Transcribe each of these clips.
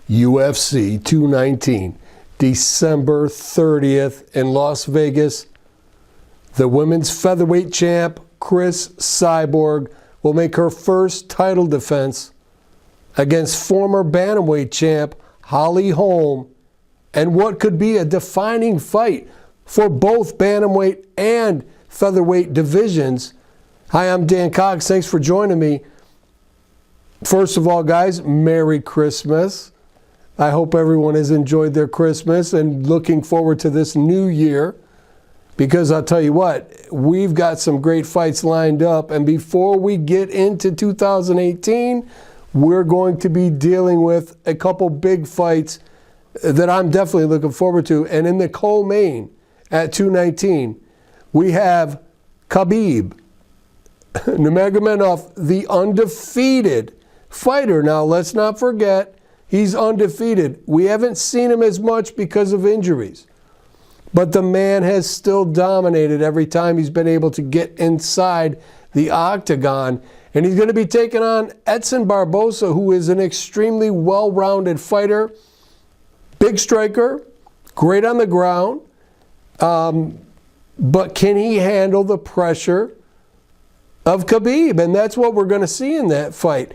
UFC 219, December 30th in Las Vegas. The women's featherweight champ, Cris Cyborg, will make her first title defense against former bantamweight champ Holm, and what could be a defining fight for both bantamweight and featherweight divisions. Hi, I'm Dan Cox. Thanks for joining me. First of all, guys, Merry Christmas. I hope everyone has enjoyed their Christmas and looking forward to this new year, because I'll tell you what, we've got some great fights lined up. And before we get into 2018, we're going to be dealing with a couple big fights that I'm definitely looking forward to. And in the co-main at 219, we have Khabib Nurmagomedov, the undefeated fighter. Now, let's not forget, he's undefeated. We haven't seen him as much because of injuries, but the man has still dominated every time he's been able to get inside the octagon. And he's going to be taking on Edson Barboza, who is an extremely well-rounded fighter, big striker, great on the ground, but can he handle the pressure of Khabib? And that's what we're going to see in that fight.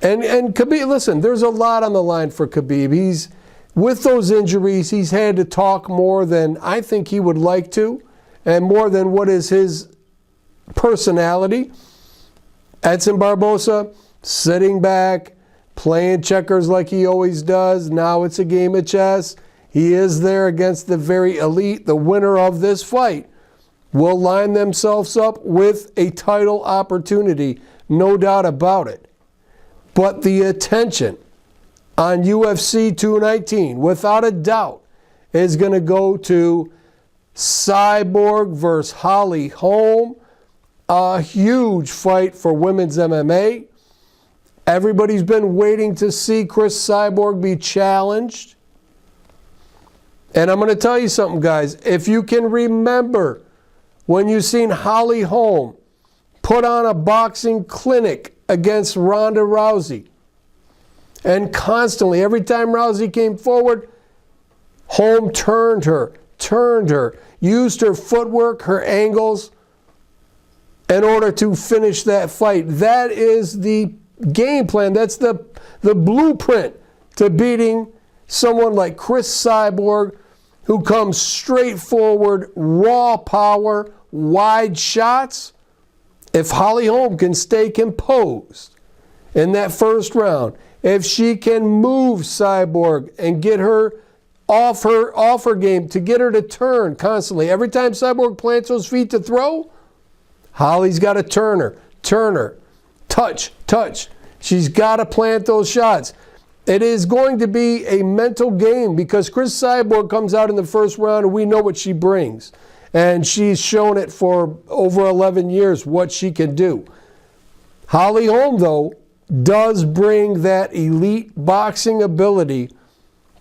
And Khabib, listen, there's a lot on the line for Khabib. He's, with those injuries, he's had to talk more than I think he would like to, and more than what is his personality. Edson Barboza, sitting back, playing checkers like he always does. Now it's a game of chess. He is there against the very elite. The winner of this fight will line themselves up with a title opportunity, no doubt about it. But the attention on UFC 219, without a doubt, is going to go to Cyborg versus Holm, a huge fight for women's MMA. Everybody's been waiting to see Cris Cyborg be challenged. And I'm going to tell you something, guys. If you can remember when you've seen Holm put on a boxing clinic against Ronda Rousey, and constantly, every time Rousey came forward, Holm turned her, used her footwork, her angles, in order to finish that fight. That is the game plan. That's the blueprint to beating someone like Cris Cyborg, who comes straight forward, raw power, wide shots. If Holm can stay composed in that first round, if she can move Cyborg and get her off her game, to get her to turn constantly. Every time Cyborg plants those feet to throw, Holly's got to turn her, touch. She's got to plant those shots. It is going to be a mental game, because Cris Cyborg comes out in the first round and we know what she brings. And she's shown it for over 11 years what she can do. Holm, though, does bring that elite boxing ability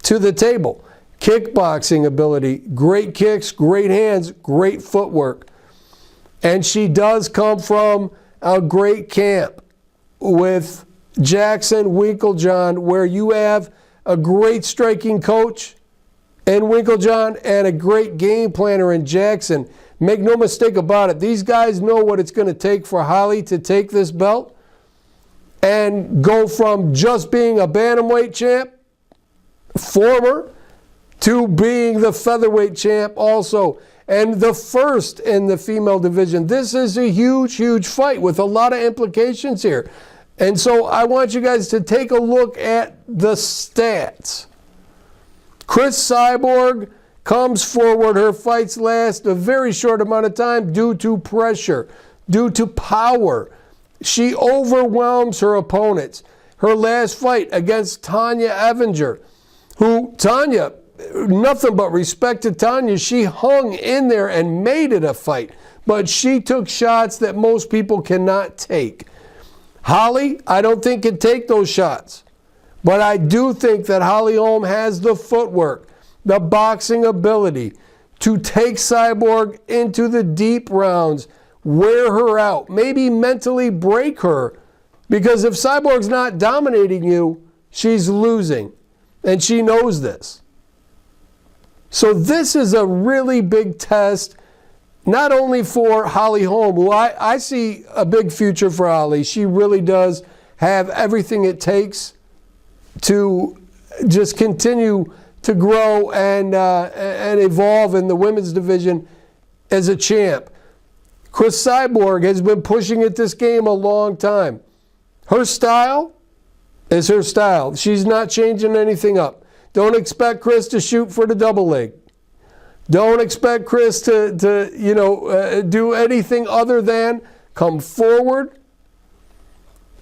to the table. Kickboxing ability, great kicks, great hands, great footwork. And she does come from a great camp with Jackson Winkeljohn, where you have a great striking coach in Winkeljohn and a great game planner in Jackson. Make no mistake about it, these guys know what it's going to take for Holly to take this belt and go from just being a bantamweight champ, former, to being the featherweight champ also, and the first in the female division. This is a huge, huge fight with a lot of implications here. And so I want you guys to take a look at the stats. Cris Cyborg comes forward. Her fights last a very short amount of time due to pressure, due to power. She overwhelms her opponents. Her last fight against Tonya Evinger, who, Tonya, nothing but respect to Tonya, she hung in there and made it a fight. But she took shots that most people cannot take. Holly, I don't think can take those shots. But I do think that Holm has the footwork, the boxing ability to take Cyborg into the deep rounds, wear her out, maybe mentally break her. Because if Cyborg's not dominating you, she's losing. and she knows this. So this is a really big test, not only for Holly Holm, who I see a big future for Holly. She really does have everything it takes to just continue to grow and evolve in the women's division as a champ. Chris Cyborg has been pushing at this game a long time. Her style is her style. She's not changing anything up. Don't expect Chris to shoot for the double leg. Don't expect Chris to do anything other than come forward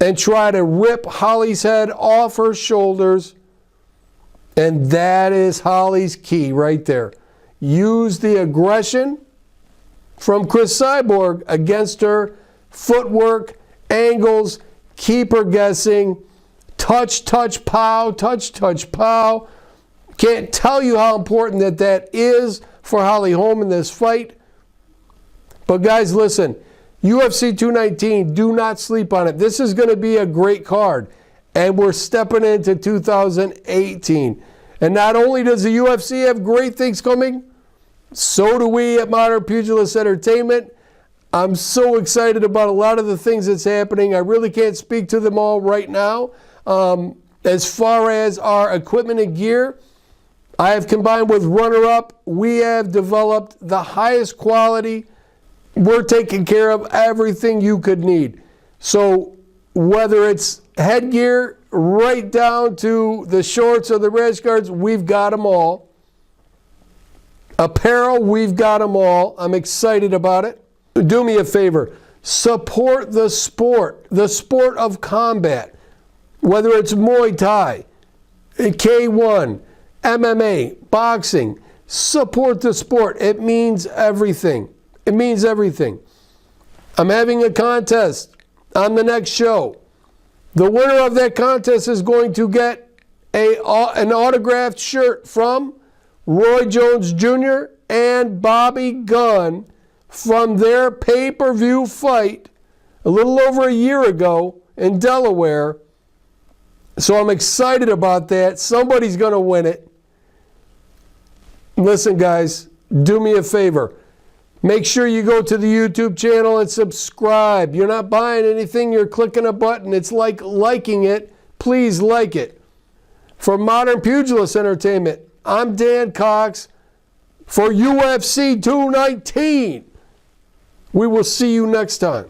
and try to rip Holly's head off her shoulders. And that is Holly's key right there. Use the aggression from Chris Cyborg against her. Footwork, angles, keep her guessing. Touch, touch, pow, touch, touch, pow. Can't tell you how important that is for Holly Holm in this fight. But guys, listen, UFC 219, do not sleep on it. This is going to be a great card. And we're stepping into 2018. And not only does the UFC have great things coming, so do we at Modern Pugilist Entertainment. I'm so excited about a lot of the things that's happening. I really can't speak to them all right now. As far as our equipment and gear, I have combined with Runner Up. We have developed the highest quality. We're taking care of everything you could need. So whether it's headgear right down to the shorts or the rash guards, we've got them all. Apparel, we've got them all. I'm excited about it. Do me a favor. Support the sport of combat. Whether it's Muay Thai, K1, MMA, boxing, support the sport. It means everything. It means everything. I'm having a contest on the next show. The winner of that contest is going to get an autographed shirt from Roy Jones Jr. and Bobby Gunn from their pay-per-view fight a little over a year ago in Delaware. So I'm excited about that. Somebody's going to win it. Listen, guys, do me a favor. Make sure you go to the YouTube channel and subscribe. You're not buying anything. You're clicking a button. It's like liking it. Please like it. For Modern Pugilist Entertainment, I'm Dan Cox for UFC 219. We will see you next time.